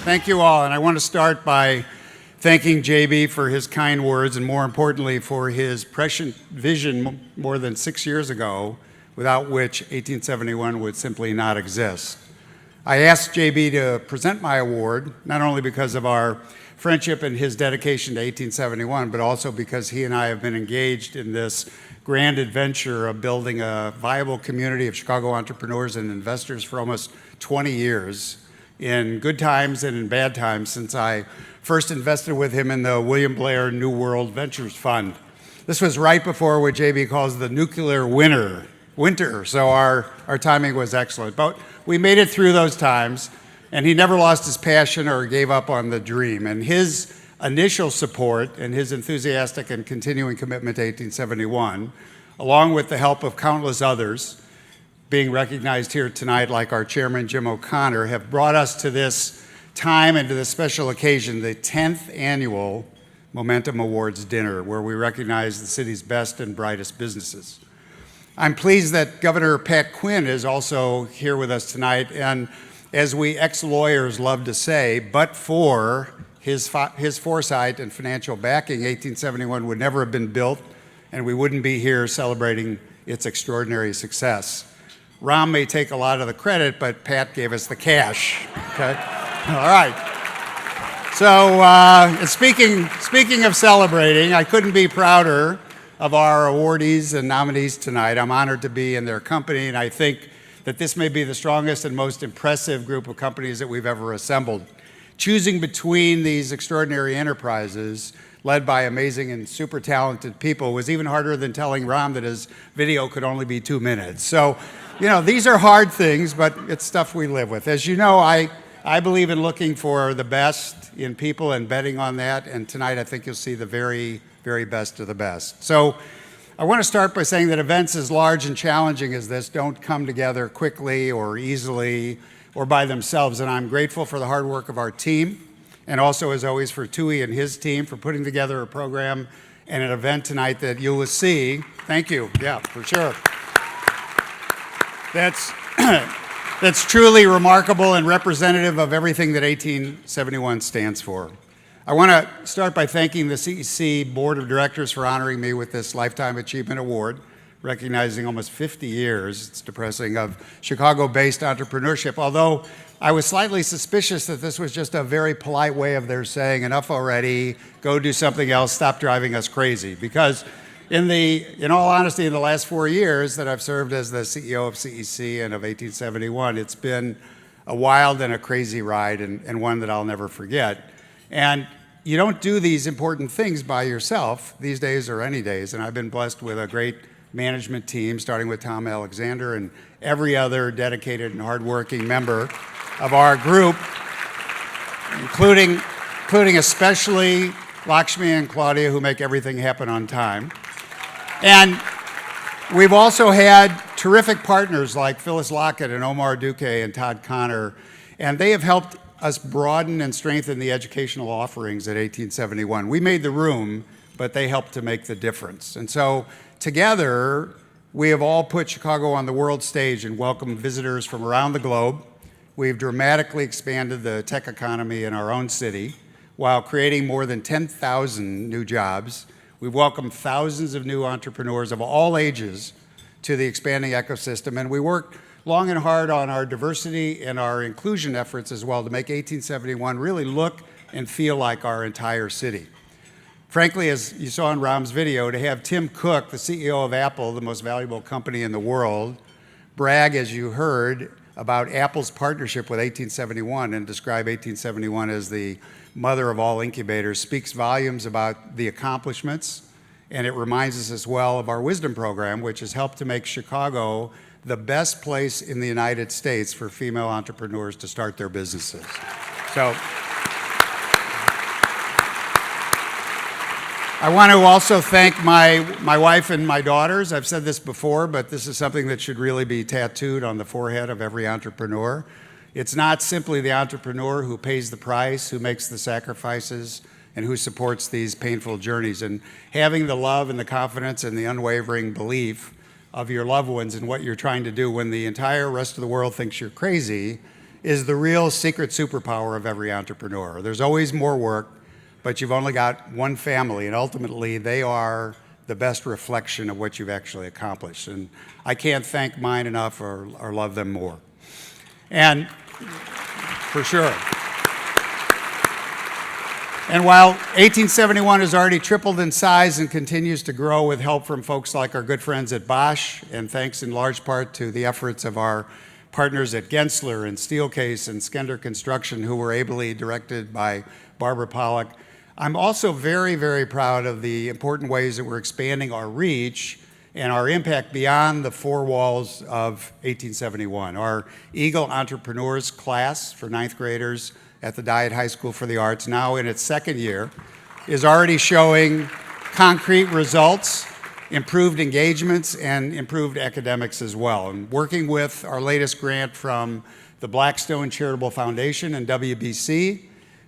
Thank you all, and I want to start by thanking JB for his kind words and more importantly for his prescient vision more than 6 years ago, without which 1871 would simply not exist. I asked JB to present my award, not only because of our friendship and his dedication to 1871, but also because he and I have been engaged in this grand adventure of building a viable community of Chicago entrepreneurs and investors for almost 20 years, in good times and in bad times, since I first invested with him in the William Blair New World Ventures Fund. This was right before what JB calls the nuclear winter, so our timing was excellent. But we made it through those times, and he never lost his passion or gave up on the dream. And his initial support and his enthusiastic and continuing commitment to 1871, along with the help of countless others, being recognized here tonight like our chairman, Jim O'Connor, have brought us to this time and to this special occasion, the 10th annual Momentum Awards dinner, where we recognize the city's best and brightest businesses. I'm pleased that Governor Pat Quinn is also here with us tonight, and as we ex-lawyers love to say, but for his foresight and financial backing, 1871 would never have been built, and we wouldn't be here celebrating its extraordinary success. Ram may take a lot of the credit, but Pat gave us the cash, okay? All right. So speaking of celebrating, I couldn't be prouder of our awardees and nominees tonight. I'm honored to be in their company, and I think that this may be the strongest and most impressive group of companies that we've ever assembled. Choosing between these extraordinary enterprises led by amazing and super talented people was even harder than telling Ram that his video could only be 2 minutes. So, these are hard things, but it's stuff we live with. As you know, I believe in looking for the best in people and betting on that, and tonight I think you'll see the very, very best of the best. So I want to start by saying that events as large and challenging as this don't come together quickly or easily or by themselves, and I'm grateful for the hard work of our team, and also, as always, for Tui and his team for putting together a program and an event tonight that you will see. Thank you. Yeah, for sure. That's truly remarkable and representative of everything that 1871 stands for. I want to start by thanking the CEC Board of Directors for honoring me with this Lifetime Achievement Award, recognizing almost 50 years, it's depressing, of Chicago-based entrepreneurship, although I was slightly suspicious that this was just a very polite way of their saying, enough already, go do something else, stop driving us crazy. Because in all honesty, in the last 4 years that I've served as the CEO of CEC and of 1871, it's been a wild and a crazy ride, and one that I'll never forget. And you don't do these important things by yourself these days or any days, and I've been blessed with a great management team, starting with Tom Alexander and every other dedicated and hardworking member of our group, including especially Lakshmi and Claudia, who make everything happen on time. And we've also had terrific partners like Phyllis Lockett and Omar Duque and Todd Connor, and they have helped us broaden and strengthen the educational offerings at 1871. We made the room, but they helped to make the difference. And so together, we have all put Chicago on the world stage and welcomed visitors from around the globe. We've dramatically expanded the tech economy in our own city while creating more than 10,000 new jobs. We've welcomed thousands of new entrepreneurs of all ages to the expanding ecosystem, and we worked long and hard on our diversity and our inclusion efforts as well to make 1871 really look and feel like our entire city. Frankly, as you saw in Ram's video, to have Tim Cook, the CEO of Apple, the most valuable company in the world, brag, as you heard, about Apple's partnership with 1871 and describe 1871 as the mother of all incubators speaks volumes about the accomplishments, and it reminds us as well of our Wisdom program, which has helped to make Chicago the best place in the United States for female entrepreneurs to start their businesses. So I want to also thank my wife and my daughters. I've said this before, but this is something that should really be tattooed on the forehead of every entrepreneur. It's not simply the entrepreneur who pays the price, who makes the sacrifices, and who supports these painful journeys. And having the love and the confidence and the unwavering belief of your loved ones in what you're trying to do when the entire rest of the world thinks you're crazy is the real secret superpower of every entrepreneur. There's always more work, but you've only got one family, and ultimately they are the best reflection of what you've actually accomplished. And I can't thank mine enough or love them more. And for sure. And while 1871 has already tripled in size and continues to grow with help from folks like our good friends at Bosch, and thanks in large part to the efforts of our partners at Gensler and Steelcase and Skender Construction, who were ably directed by Barbara Pollock, I'm also very, very proud of the important ways that we're expanding our reach and our impact beyond the four walls of 1871. Our Eagle Entrepreneurs class for ninth graders at the Dyett High School for the Arts, now in its second year, is already showing concrete results, improved engagements, and improved academics as well. And working with our latest grant from the Blackstone Charitable Foundation and WBC,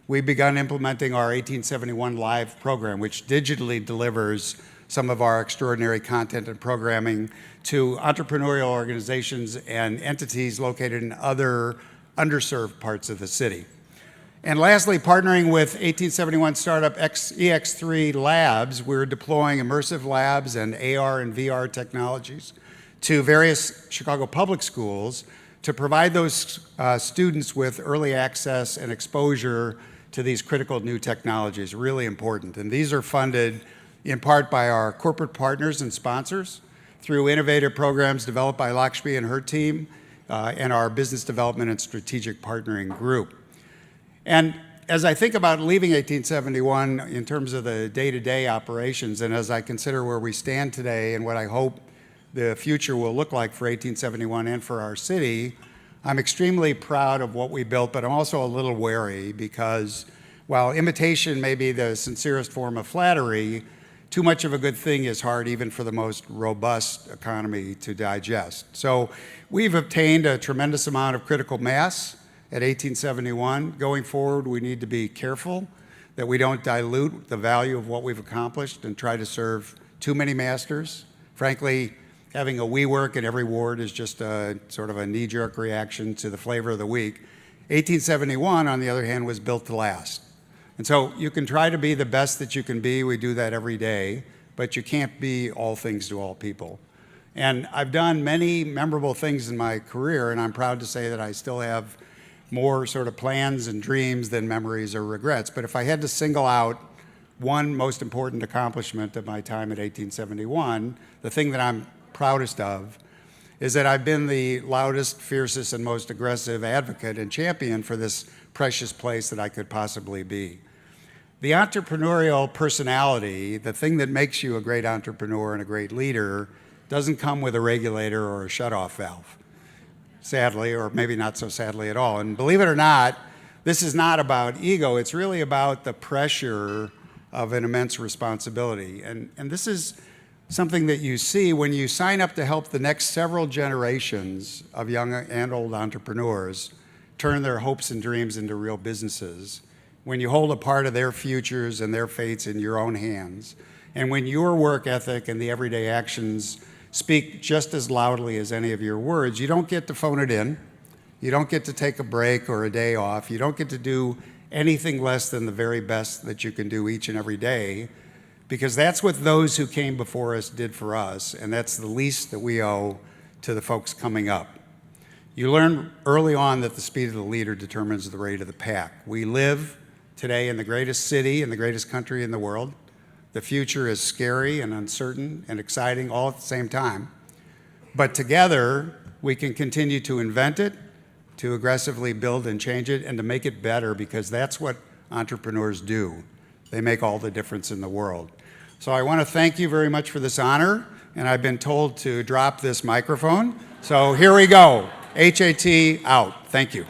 we've begun implementing our 1871 Live program, which digitally delivers some of our extraordinary content and programming to entrepreneurial organizations and entities located in other underserved parts of the city. And lastly, partnering with 1871 startup EX3 Labs, we're deploying immersive labs and AR and VR technologies to various Chicago public schools to provide those students with early access and exposure to these critical new technologies, really important. And these are funded in part by our corporate partners and sponsors through innovative programs developed by Lakshmi and her team and our business development and strategic partnering group. And as I think about leaving 1871 in terms of the day-to-day operations, and as I consider where we stand today and what I hope the future will look like for 1871 and for our city, I'm extremely proud of what we built, but I'm also a little wary because while imitation may be the sincerest form of flattery, too much of a good thing is hard even for the most robust economy to digest. So we've obtained a tremendous amount of critical mass at 1871. Going forward, we need to be careful that we don't dilute the value of what we've accomplished and try to serve too many masters. Frankly, having a WeWork in every ward is just a sort of a knee-jerk reaction to the flavor of the week. 1871, on the other hand, was built to last. And so you can try to be the best that you can be. We do that every day, but you can't be all things to all people. And I've done many memorable things in my career, and I'm proud to say that I still have more sort of plans and dreams than memories or regrets. But if I had to single out one most important accomplishment of my time at 1871, the thing that I'm proudest of is that I've been the loudest, fiercest, and most aggressive advocate and champion for this precious place that I could possibly be. The entrepreneurial personality, the thing that makes you a great entrepreneur and a great leader, doesn't come with a regulator or a shutoff valve, sadly, or maybe not so sadly at all. And believe it or not, this is not about ego. It's really about the pressure of an immense responsibility. And this is something that you see when you sign up to help the next several generations of young and old entrepreneurs turn their hopes and dreams into real businesses, when you hold a part of their futures and their fates in your own hands, and when your work ethic and the everyday actions speak just as loudly as any of your words, you don't get to phone it in. You don't get to take a break or a day off. You don't get to do anything less than the very best that you can do each and every day, because that's what those who came before us did for us, and that's the least that we owe to the folks coming up. You learn early on that the speed of the leader determines the rate of the pack. We live today in the greatest city and the greatest country in the world. The future is scary and uncertain and exciting all at the same time. But together, we can continue to invent it, to aggressively build and change it, and to make it better, because that's what entrepreneurs do. They make all the difference in the world. So I want to thank you very much for this honor, and I've been told to drop this microphone. So here we go. HAT out. Thank you.